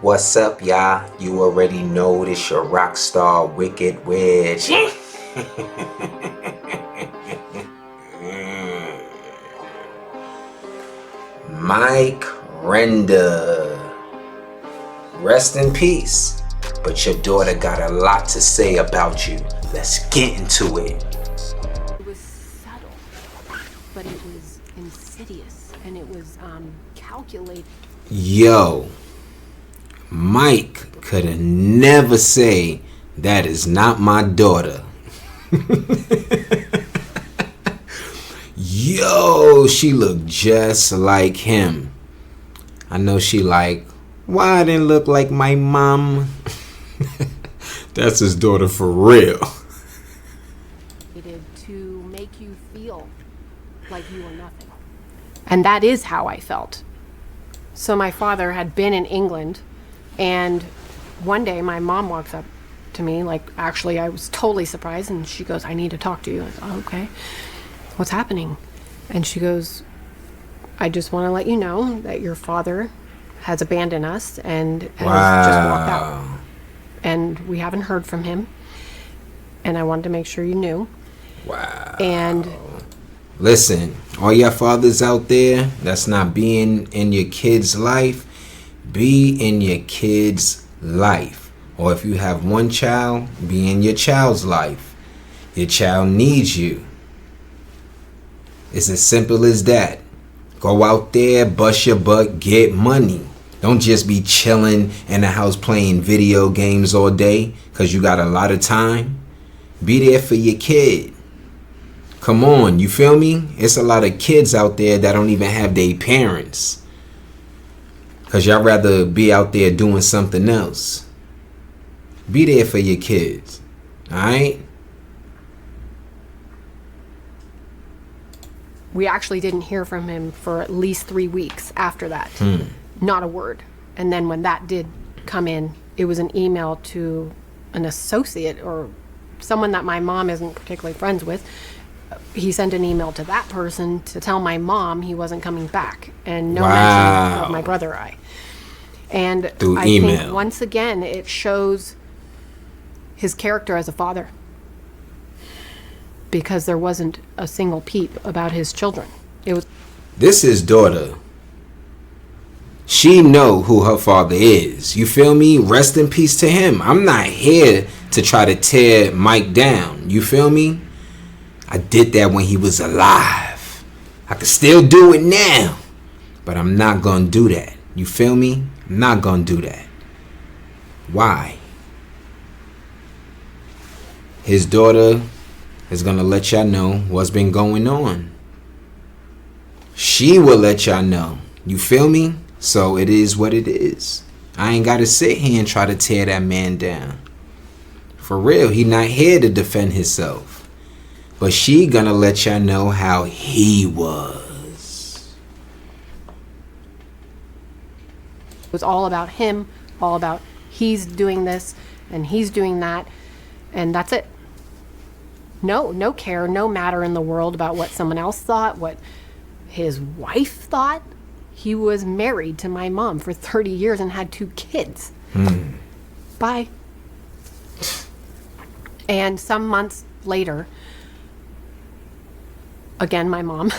What's up, y'all? You already know this your Rockstar Wicked Witch. Mike Rinder. Rest in peace. But your daughter got a lot to say about you. Let's get into it. It was subtle, but it was insidious, and it was calculated. Yo, Mike could have never say that is not my daughter. Yo, she looked just like him. I know she like, why I didn't look like my mom? That's his daughter for real. To make you feel like you were nothing. And that is how I felt. So my father had been in England, and one day my mom walks up to me, actually I was totally surprised, and she goes, I need to talk to you. I said, oh, okay. What's happening? And she goes, I just want to let you know that your father has abandoned us and has just walked out. And we haven't heard from him. And I wanted to make sure you knew. Wow. And listen, all your fathers out there that's not being in your kid's life, be in your kid's life. Or if you have one child, be in your child's life. Your child needs you. It's as simple as that. Go out there, bust your butt, get money. Don't just be chilling in the house playing video games all day because you got a lot of time. Be there for your kid. Come on, you feel me? It's a lot of kids out there that don't even have their parents. Because y'all rather be out there doing something else. Be there for your kids. Alright? we actually didn't hear from him for at least 3 weeks after that. Not a word. And then when that did come in, it was an email to an associate or someone that my mom isn't particularly friends with. He sent an email to that person to tell my mom he wasn't coming back, and no mention of my brother or I. And Through I email. think once again it shows his character as a father, because there wasn't a single peep about his children. It was This is daughter. She know who her father is. You feel me? Rest in peace to him. I'm not here to try to tear Mike down. You feel me? I did that when he was alive. I can still do it now. But I'm not gonna do that. You feel me? I'm not gonna do that. Why? His daughter is gonna let y'all know what's been going on. She will let y'all know. You feel me? So it is what it is. I ain't gotta sit here and try to tear that man down. For real, he not here to defend himself. But she gonna let y'all know how he was. It was all about him, all about he's doing this and he's doing that, and that's it. No care, no matter in the world about what someone else thought, what his wife thought. He was married to my mom for 30 years and had 2 kids. Bye. And some months later, again, my mom,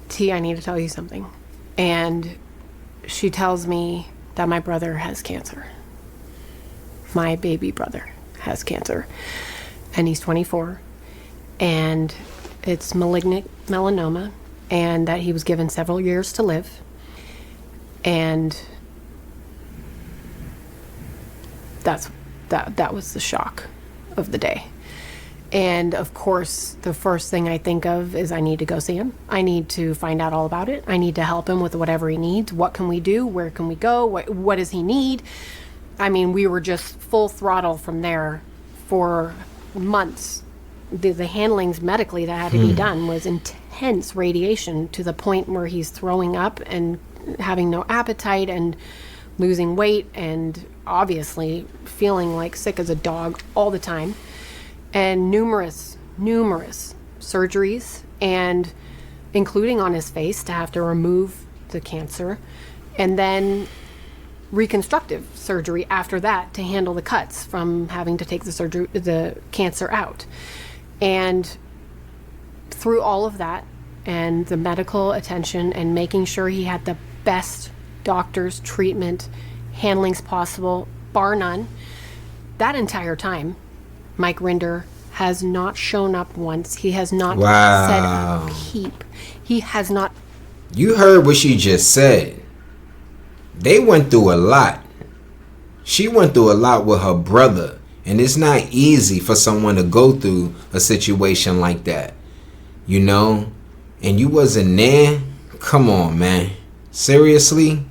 T, I need to tell you something. And she tells me that my brother has cancer. My baby brother has cancer. And he's 24. And it's malignant melanoma. And that he was given several years to live. And that was the shock of the day. And of course, the first thing I think of is I need to go see him. I need to find out all about it. I need to help him with whatever he needs. What can we do? Where can we go? What does he need? I mean, we were just full throttle from there for months. The handlings medically that had to be done was intense radiation, to the point where he's throwing up and having no appetite and losing weight and obviously feeling like sick as a dog all the time. And numerous surgeries, and including on his face to have to remove the cancer, And then reconstructive surgery after that to handle the cuts from having to take the cancer out. And through all of that and the medical attention and making sure he had the best doctors, treatment, handlings possible, bar none, that entire time, Mike Rinder has not shown up once. He has not said a peep. He has not. You heard what she just said. They went through a lot. She went through a lot with her brother. And it's not easy for someone to go through a situation like that. You know? And you wasn't there? Come on, man. Seriously?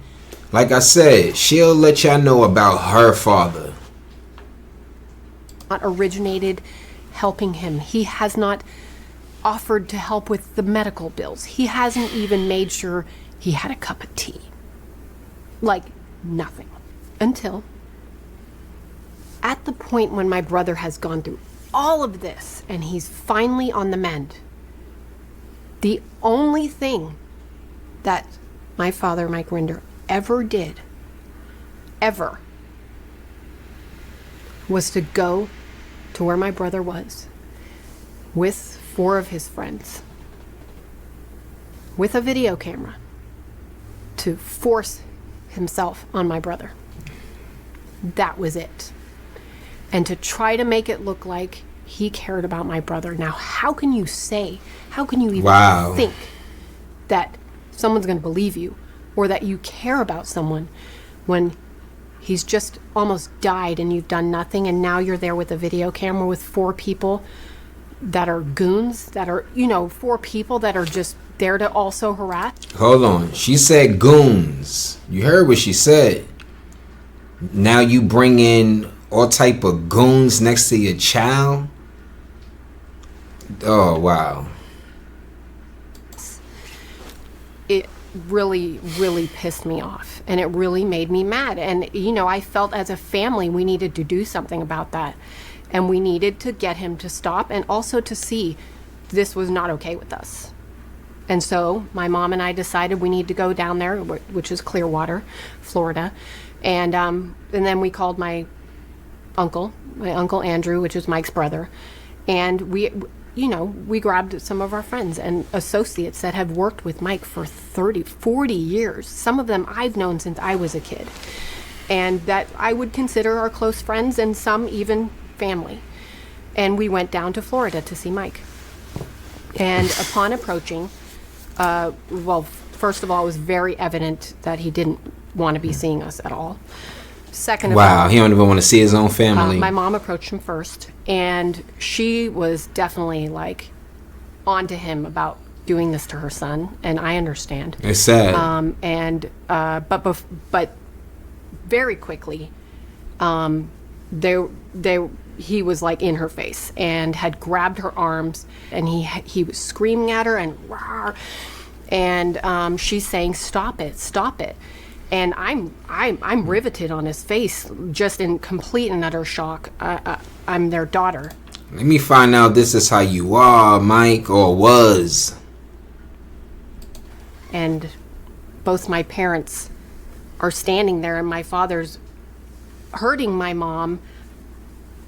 Like I said, she'll let y'all know about her father. Not originated helping him. He has not offered to help with the medical bills. He hasn't even made sure he had a cup of tea. Like, nothing. Until at the point when my brother has gone through all of this and he's finally on the mend, the only thing that my father, Mike Rinder, ever did, ever, was to go to where my brother was with 4 of his friends with a video camera to force himself on my brother. That was it. And to try to make it look like he cared about my brother. Now, how can you even think that someone's going to believe you or that you care about someone when he's just almost died and you've done nothing, and now you're there with a video camera with 4 people that are goons, that are, 4 people that are just there to also harass? Hold on. She said goons. You heard what she said. Now you bring in all type of goons next to your child? Oh, wow. It really, really pissed me off, and it really made me mad. And, I felt as a family we needed to do something about that. And we needed to get him to stop and also to see this was not okay with us. And so my mom and I decided we need to go down there, which is Clearwater, Florida. And then we called my uncle Andrew, which is Mike's brother. And we grabbed some of our friends and associates that have worked with Mike for 30, 40 years. Some of them I've known since I was a kid. And that I would consider our close friends, and some even family. And we went down to Florida to see Mike. And upon approaching, first of all, it was very evident that he didn't want to be seeing us at all. Second of all, he don't even want to see his own family. My mom approached him first, and she was definitely onto him about doing this to her son, and I understand. It's sad. But very quickly, he was in her face and had grabbed her arms, and he was screaming at her and she's saying, "Stop it." And I'm riveted on his face, just in complete and utter shock. I'm their daughter. Let me find out this is how you are, Mike, or was. And both my parents are standing there, and my father's hurting my mom,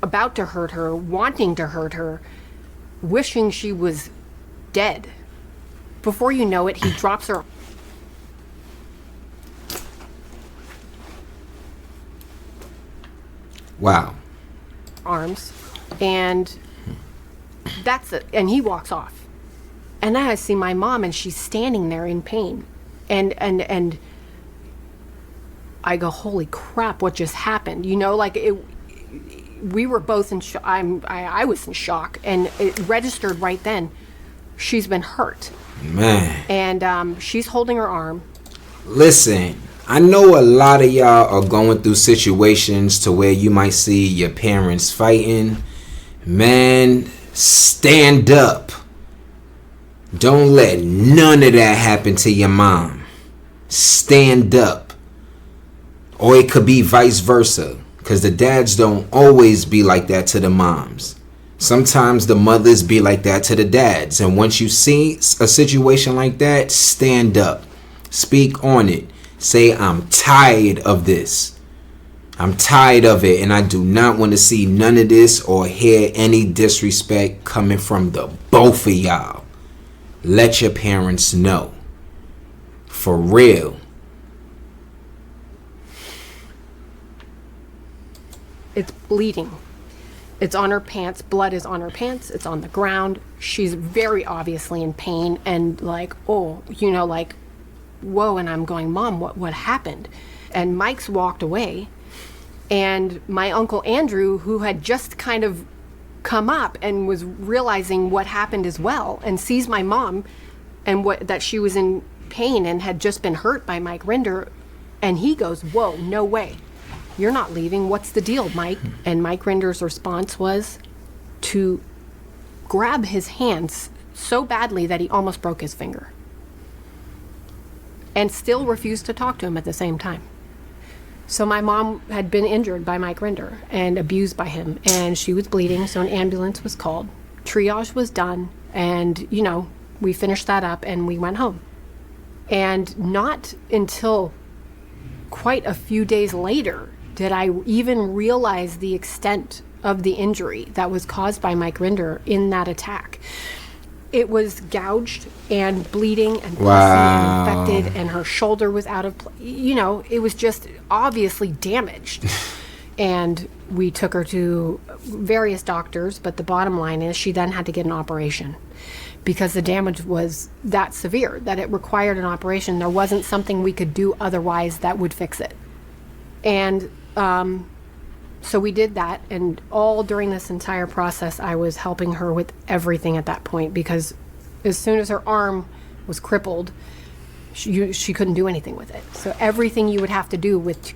about to hurt her, wanting to hurt her, wishing she was dead. Before you know it, he drops her. Wow. Arms, and that's it. And he walks off. And then I see my mom, and she's standing there in pain. And I go, holy crap, what just happened? We were both in shock. I was in shock, and it registered right then. She's been hurt. Man. And she's holding her arm. Listen, I know a lot of y'all are going through situations to where you might see your parents fighting. Man, stand up. Don't let none of that happen to your mom. Stand up. Or it could be vice versa, because the dads don't always be like that to the moms. Sometimes the mothers be like that to the dads. And once you see a situation like that, stand up. Speak on it. Say, I'm tired of this. I'm tired of it, and I do not want to see none of this or hear any disrespect coming from the both of y'all. Let your parents know. For real. It's bleeding. It's on her pants. Blood is on her pants. It's on the ground. She's very obviously in pain and like, oh, you know, like, whoa. And I'm going, Mom, what happened? And Mike's walked away. And my Uncle Andrew, who had just kind of come up and was realizing what happened as well, and sees my mom and that she was in pain and had just been hurt by Mike Rinder. And he goes, whoa, no way. You're not leaving. What's the deal, Mike? And Mike Rinder's response was to grab his hands so badly that he almost broke his finger. And still refused to talk to him at the same time. So my mom had been injured by Mike Rinder and abused by him, and she was bleeding, so an ambulance was called. Triage was done, and, you know, we finished that up and we went home. And not until quite a few days later did I even realize the extent of the injury that was caused by Mike Rinder in that attack. It was gouged and bleeding and pulsing and infected, and her shoulder was out of place. You know, it was just obviously damaged. And we took her to various doctors, but the bottom line is she then had to get an operation because the damage was that severe that it required an operation. There wasn't something we could do otherwise that would fix it. And so we did that, and all during this entire process, I was helping her with everything at that point, because as soon as her arm was crippled, she couldn't do anything with it. So everything you would have to do with...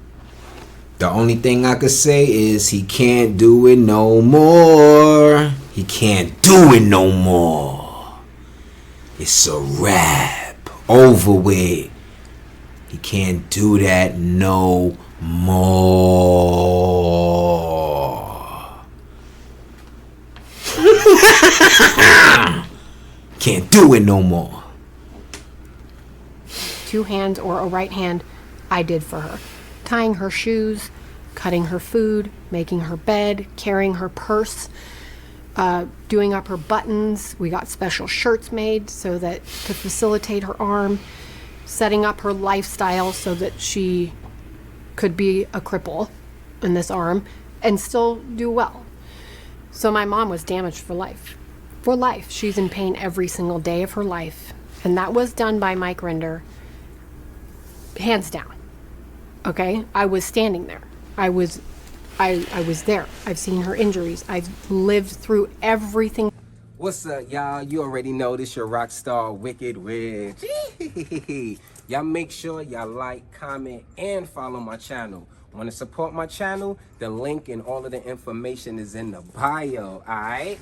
The only thing I could say is he can't do it no more. He can't do it no more. It's a wrap. Over with. He can't do that no more. Can't do it no more. 2 hands or a right hand, I did for her. Tying her shoes, cutting her food, making her bed, carrying her purse, doing up her buttons. We got special shirts made so that to facilitate her arm, setting up her lifestyle so that she could be a cripple in this arm and still do well. So my mom was damaged for life. For life. She's in pain every single day of her life. And that was done by Mike Rinder, hands down. Okay? I was standing there. I was there. I've seen her injuries. I've lived through everything. What's up, y'all? You already know this your Rockstar Wicked Witch. Y'all make sure y'all like, comment, and follow my channel. Want to support my channel? The link and all of the information is in the bio, alright?